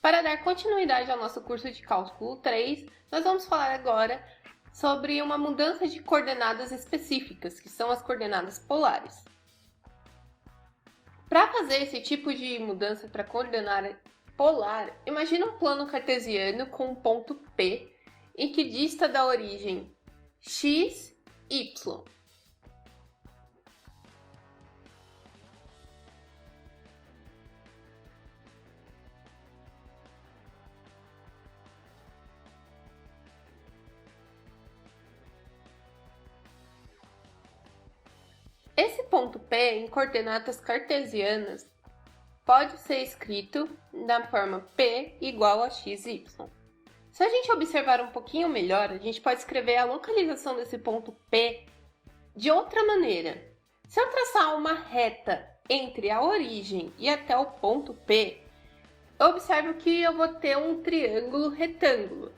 Para dar continuidade ao nosso curso de Cálculo 3, nós vamos falar agora sobre uma mudança de coordenadas específicas, que são as coordenadas polares. Para fazer esse tipo de mudança para coordenada polar, imagine um plano cartesiano com um ponto P e que dista da origem x, y. Esse ponto P em coordenadas cartesianas pode ser escrito da forma P igual a xy. Se a gente observar um pouquinho melhor, a gente pode escrever a localização desse ponto P de outra maneira. Se eu traçar uma reta entre a origem e até o ponto P, observo que eu vou ter um triângulo retângulo.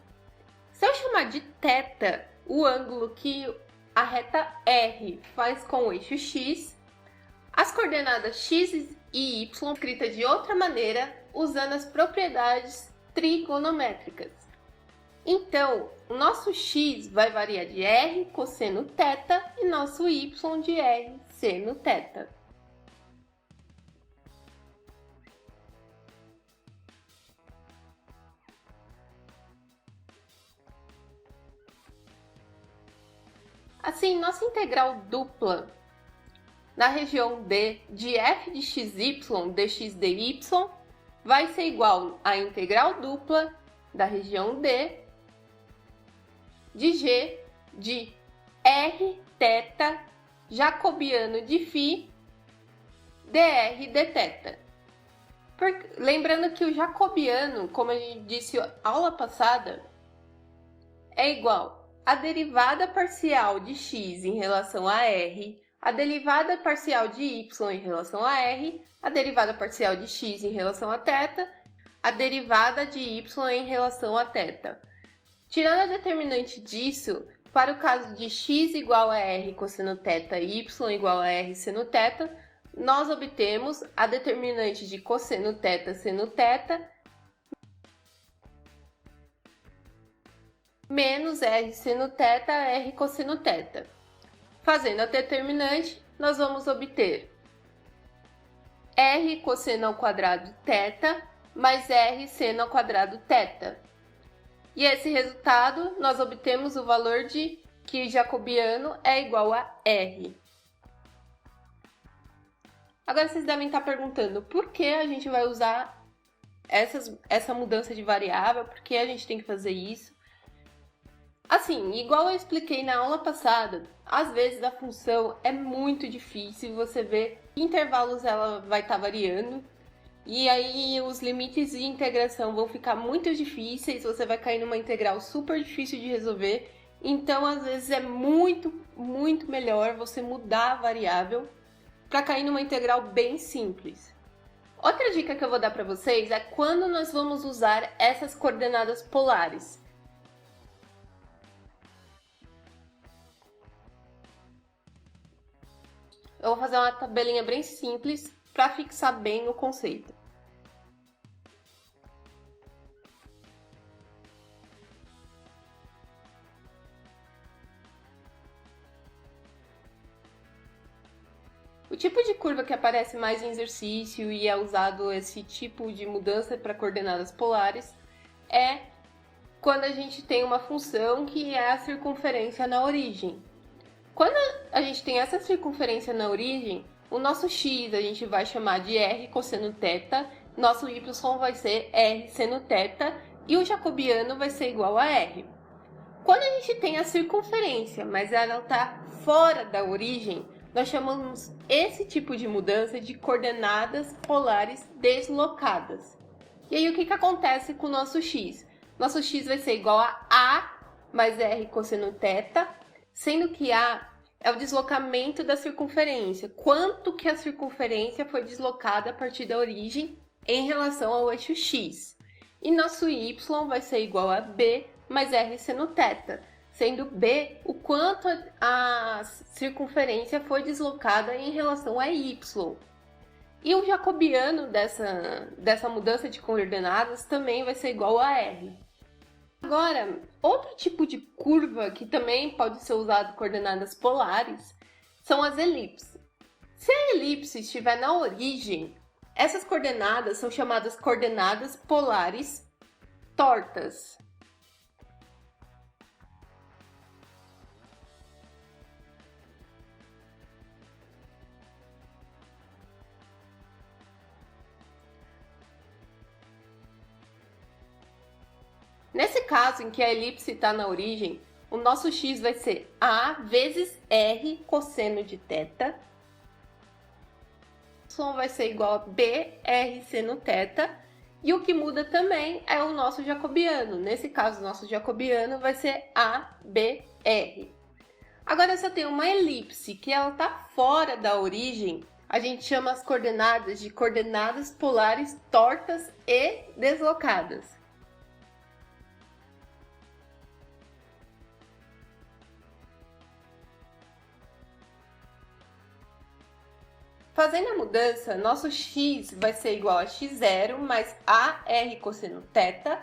Se eu chamar de θ o ângulo que a reta R faz com o eixo X, as coordenadas X e Y escritas de outra maneira, usando as propriedades trigonométricas. Então, o nosso X vai variar de R cosseno θ e nosso Y de R seno θ. Assim, nossa integral dupla na região D de f de xy dx dy vai ser igual à integral dupla da região D de g de r θ jacobiano de φ dr dθ. Lembrando que o jacobiano, como a gente disse na aula passada, é igual a derivada parcial de x em relação a r, a derivada parcial de y em relação a r, a derivada parcial de x em relação a θ, a derivada de y em relação a θ. Tirando a determinante disso, para o caso de x igual a r cosseno θ e y igual a r seno θ, nós obtemos a determinante de cosseno θ seno θ menos r seno θ, r cosseno θ. Fazendo a determinante, nós vamos obter r cosseno ao quadrado θ mais r seno ao quadrado θ. E esse resultado, nós obtemos o valor de que jacobiano é igual a r. Agora vocês devem estar perguntando por que a gente vai usar essa mudança de variável, por que a gente tem que fazer isso? Assim, igual eu expliquei na aula passada, às vezes a função é muito difícil, você vê que intervalos ela vai estar variando, e aí os limites de integração vão ficar muito difíceis, você vai cair numa integral super difícil de resolver, então às vezes é muito melhor você mudar a variável para cair numa integral bem simples. Outra dica que eu vou dar para vocês é quando nós vamos usar essas coordenadas polares. Eu vou fazer uma tabelinha bem simples para fixar bem o conceito. O tipo de curva que aparece mais em exercício e é usado esse tipo de mudança para coordenadas polares é quando a gente tem uma função que é a circunferência na origem. Quando a gente tem essa circunferência na origem, o nosso x a gente vai chamar de r cosseno θ, nosso y vai ser r seno θ e o jacobiano vai ser igual a r. Quando a gente tem a circunferência, mas ela está fora da origem, nós chamamos esse tipo de mudança de coordenadas polares deslocadas. E aí o que acontece com o nosso x? Nosso x vai ser igual a mais r cosseno θ, sendo que A é o deslocamento da circunferência. Quanto que a circunferência foi deslocada a partir da origem em relação ao eixo X. E nosso y vai ser igual a b mais r seno θ, sendo b o quanto a circunferência foi deslocada em relação a y. E o jacobiano dessa mudança de coordenadas também vai ser igual a r. Agora, outro tipo de curva que também pode ser usado coordenadas polares são as elipses. Se a elipse estiver na origem, essas coordenadas são chamadas coordenadas polares tortas. Nesse caso em que a elipse está na origem, o nosso x vai ser a vezes r cosseno de θ. Y vai ser igual a br seno θ. E o que muda também é o nosso jacobiano. Nesse caso, o nosso jacobiano vai ser ABR. Agora, se eu tenho uma elipse que ela está fora da origem, a gente chama as coordenadas de coordenadas polares tortas e deslocadas. Fazendo a mudança, nosso x vai ser igual a x0 mais AR cosseno θ.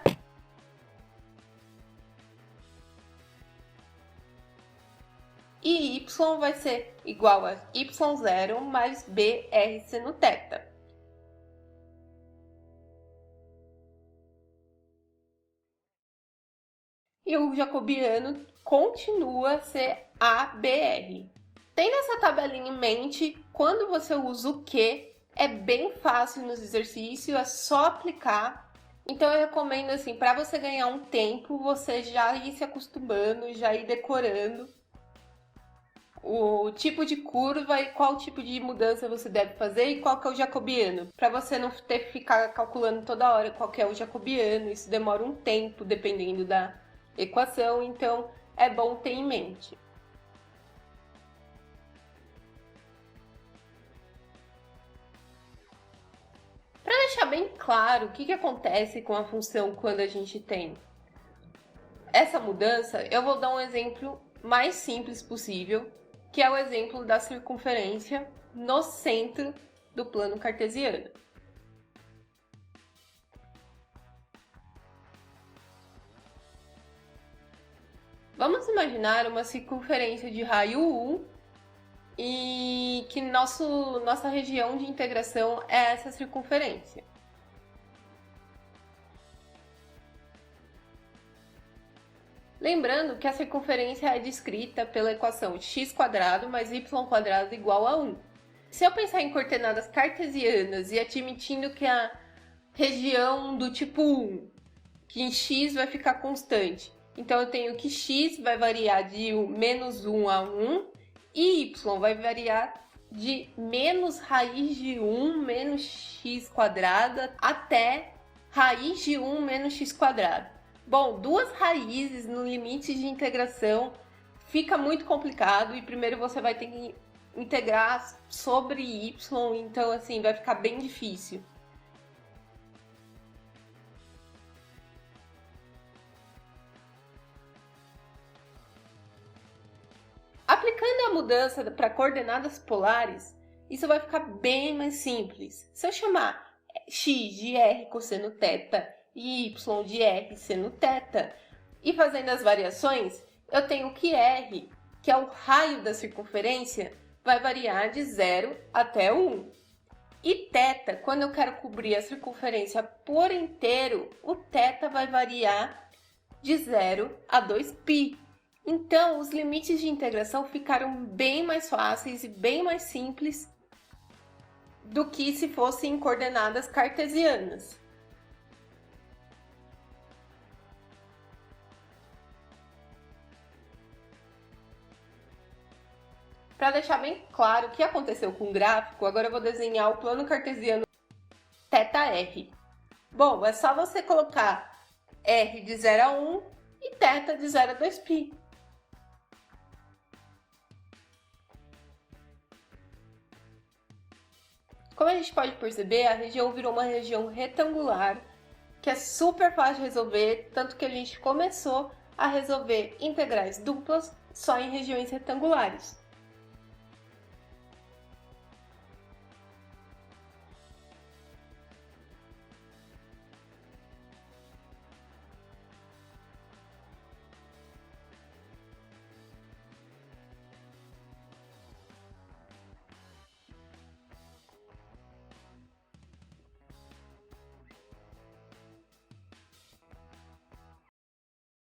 E y vai ser igual a y0 mais BR seno θ. E o jacobiano continua a ser ABR. Tendo essa tabelinha em mente, quando você usa o que, é bem fácil nos exercícios, é só aplicar. Então eu recomendo assim, para você ganhar um tempo, você já ir se acostumando, já ir decorando o tipo de curva e qual tipo de mudança você deve fazer e qual que é o jacobiano, para você não ter que ficar calculando toda hora qual que é o jacobiano. Isso demora um tempo, dependendo da equação, então é bom ter em mente. Para deixar bem claro o que acontece com a função quando a gente tem essa mudança, eu vou dar um exemplo mais simples possível, que é o exemplo da circunferência no centro do plano cartesiano. Vamos imaginar uma circunferência de raio 1 e que nossa região de integração é essa circunferência. Lembrando que a circunferência é descrita pela equação x² mais y² igual a 1. Se eu pensar em coordenadas cartesianas e admitindo que a região do tipo 1, que em x vai ficar constante, então eu tenho que x vai variar de menos 1 a 1, e y vai variar de menos raiz de 1 menos x² até raiz de 1 menos x². Bom, duas raízes no limite de integração fica muito complicado e primeiro você vai ter que integrar sobre y, então assim vai ficar bem difícil. Aplicando a mudança para coordenadas polares, isso vai ficar bem mais simples. Se eu chamar x de r cosseno θ e y de r seno θ, e fazendo as variações, eu tenho que r, que é o raio da circunferência, vai variar de 0 até 1. E θ, quando eu quero cobrir a circunferência por inteiro, o θ vai variar de 0 a 2π. Então, os limites de integração ficaram bem mais fáceis e bem mais simples do que se fossem em coordenadas cartesianas. Para deixar bem claro o que aconteceu com o gráfico, agora eu vou desenhar o plano cartesiano θr. Bom, é só você colocar r de 0 a 1 e θ de 0 a 2π. Como a gente pode perceber, a região virou uma região retangular que é super fácil de resolver, tanto que a gente começou a resolver integrais duplas só em regiões retangulares.